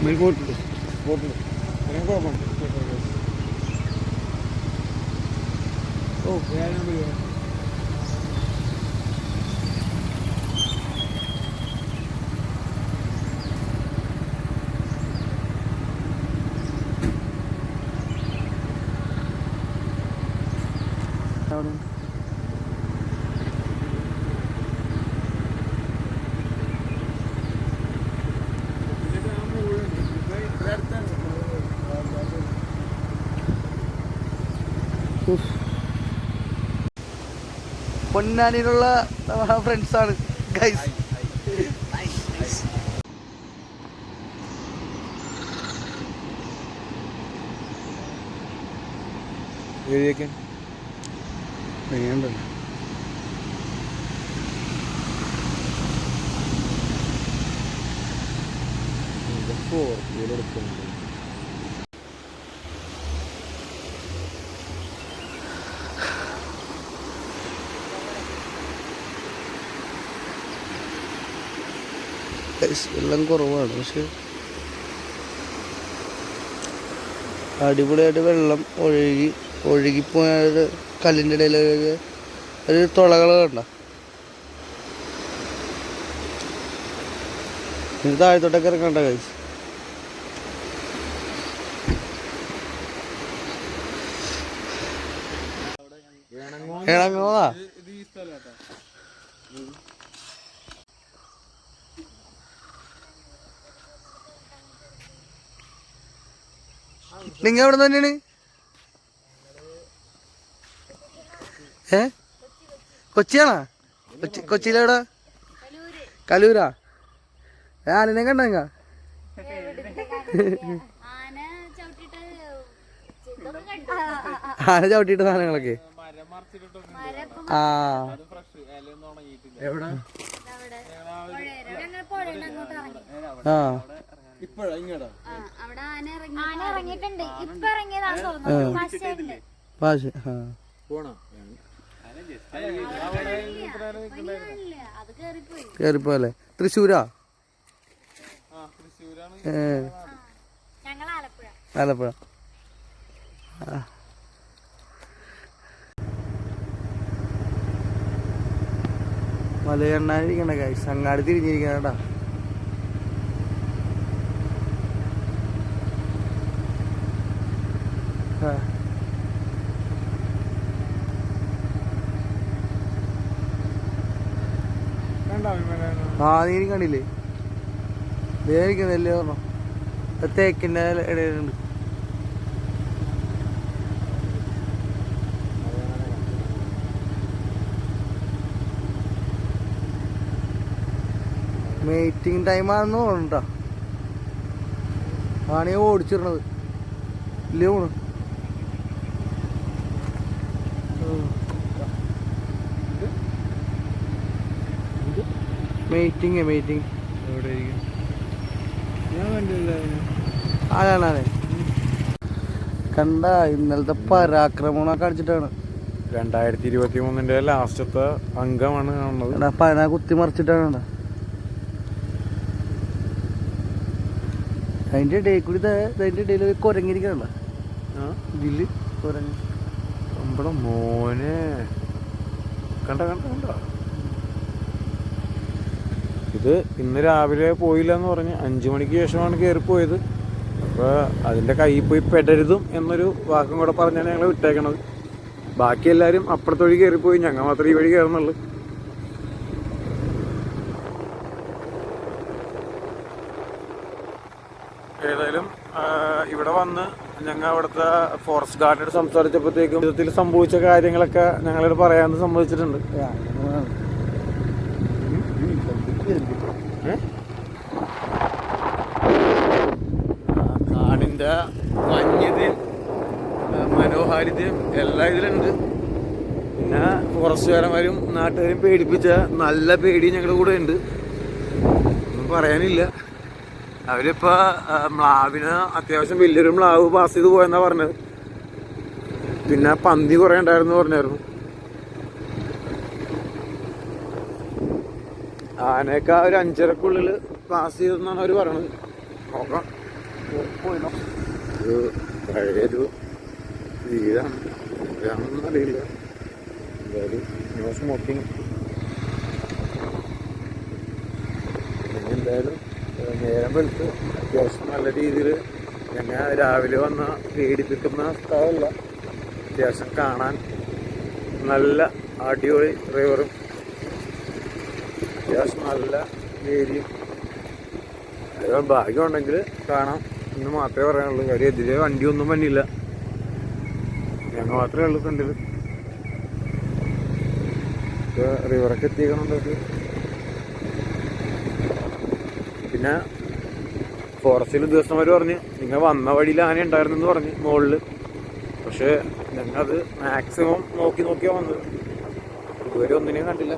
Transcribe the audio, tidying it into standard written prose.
പോയിട്ടുണ്ട് കുഴപ്പമുണ്ട്. ഓ പൊന്നാനിയിലുള്ള ഫ്രണ്ട്സാണ് ഗൈസ്. വേണ്ടല്ലോ വെള്ളം കുറവാണ്, പക്ഷെ അടിപൊളിയായിട്ട് വെള്ളം ഒഴുകിപ്പോയ കല്ലിൻ്റെ ഇടയിൽ ഒരു തുളകൾ കണ്ട. ഇത് താഴത്തോട്ടൊക്കെ ഇറങ്ങണ്ട കഴിച്ച്. ഇണങ്ങോതാ നിങ്ങ എവിടെ തന്നെയാണ്? കൊച്ചിയാണോ? കൊച്ചിയിലെവിടാ? കലൂരാ? ആനനെ കണ്ടങ്ങ? ആന ചവിട്ടിട്ട സാധനങ്ങളൊക്കെ ആ ആ കേറിപ്പോല്ലേ? തൃശ്ശൂരാ? ആലപ്പുഴ. മലയണ്ണാനിരിക്കണ്ട കാശ് അങ്ങാടി തിരിഞ്ഞിരിക്കണ. ആ നീ കണ്ടില്ലേ? ദേവിക്കുന്നല്ലേ പറഞ്ഞോ? തേക്കിൻ്റെ ഇടയിലുണ്ട്. മീറ്റിംഗ് ടൈമാണെന്ന് തോന്നണ്ടാ. ആണീ ഓടിച്ചിടണത് ഇല്ലേ? പോണു മീറ്റിംഗ് എവിടെ ആണാണേ കണ്ട. ഇന്നലത്തെ പരാക്രമണമൊക്കെ അടിച്ചിട്ടാണ്. 2023 ലാസ്റ്റത്തെ അംഗമാണ് കാണുന്നത്. പന കുത്തി മറിച്ചിട്ടാണ്. അതിന്റെ ഇടയിൽ കൂടി അതിന്റെ ഇടയിൽ കുരങ്ങിരിക്കണ ഇതില് കുരങ്ങ്. നമ്മുടെ മോനെ കണ്ട ഇത് ഇന്ന് രാവിലെ പോയില്ല എന്ന് പറഞ്ഞ് 5 മണിക്ക് ശേഷമാണ് കയറിപ്പോയത്. അപ്പോൾ അതിൻ്റെ കയ്യിൽ പോയി പെടരുതും എന്നൊരു വാക്കും കൂടെ പറഞ്ഞാണ് ഞങ്ങൾ വിട്ടേക്കണത്. ബാക്കി എല്ലാവരും അപ്പുറത്തെ വഴി കയറിപ്പോയി, ഞങ്ങൾ മാത്രമേ ഈ വഴി കയറുന്നുള്ളൂ. ഏതായാലും ഇവിടെ വന്ന് ഞങ്ങൾ അവിടുത്തെ ഫോറസ്റ്റ് ഗാർഡിനോട് സംസാരിച്ചപ്പോഴത്തേക്കും വിധത്തിൽ സംഭവിച്ച കാര്യങ്ങളൊക്കെ ഞങ്ങളോട് പറയാമെന്ന് സമ്മതിച്ചിട്ടുണ്ട്. കാടിൻ്റെ വന്യതയും മനോഹാരിതയും എല്ലാം ഇതിലുണ്ട്. പിന്നെ ഫോറസ്റ്റുകാരന്മാരും നാട്ടുകാരും പേടിപ്പിച്ച നല്ല പേടി ഞങ്ങളുടെ കൂടെ ഉണ്ട്. ഒന്നും പറയാനില്ല. അവരിപ്പോൾ മ്ലാവിന് അത്യാവശ്യം വലിയൊരു മ്ലാവ് പാസ് ചെയ്ത് പോയെന്നാണ് പറഞ്ഞത്. പിന്നെ പന്നി കുറേ ഉണ്ടായിരുന്നു പറഞ്ഞായിരുന്നു. ആനയൊക്കെ ഒരു 5:30-ക്കുള്ളിൽ പാസ് ചെയ്തെന്നാണ് അവർ പറയണത്. നോക്കാം. ഒരു പഴയൊരു വീടാണ്, ഇതാണെന്നൊന്നും അറിയില്ല. എന്തായാലും നോ സ്മോക്കിംഗ്. എന്തായാലും നേരം വെളുത്ത് അത്യാവശ്യം നല്ല രീതിയിൽ ഞങ്ങൾ രാവിലെ വന്ന പേടിപ്പിക്കുന്ന സ്ഥലമല്ല. അത്യാവശ്യം കാണാൻ നല്ല അടിപൊളി ഡ്രൈവറും അത്യാവശ്യം നല്ല ഏരിയയും. അതേപോലെ ഭാഗ്യമുണ്ടെങ്കിൽ കാണാം എന്ന് മാത്രമേ പറയാനുള്ളൂ. കാര്യം എതിരെ വണ്ടിയൊന്നും വന്നില്ല, ഞങ്ങൾ മാത്രമേ ഉള്ളൂ ഫ്രണ്ടിൽ. റിവറൊക്കെ എത്തിക്കണുണ്ടൊക്കെ. പിന്നെ ഫോറസ്റ്റിൽ ഉദ്യോഗസ്ഥന്മാർ പറഞ്ഞ് നിങ്ങൾ വന്ന വഴിയിൽ ആന ഉണ്ടായിരുന്നെന്ന് പറഞ്ഞ് മുകളിൽ. പക്ഷേ ഞങ്ങളത് മാക്സിമം നോക്കിയാണ് വന്നത്. ഇതുവരെ ഒന്നിനെയും കണ്ടില്ല.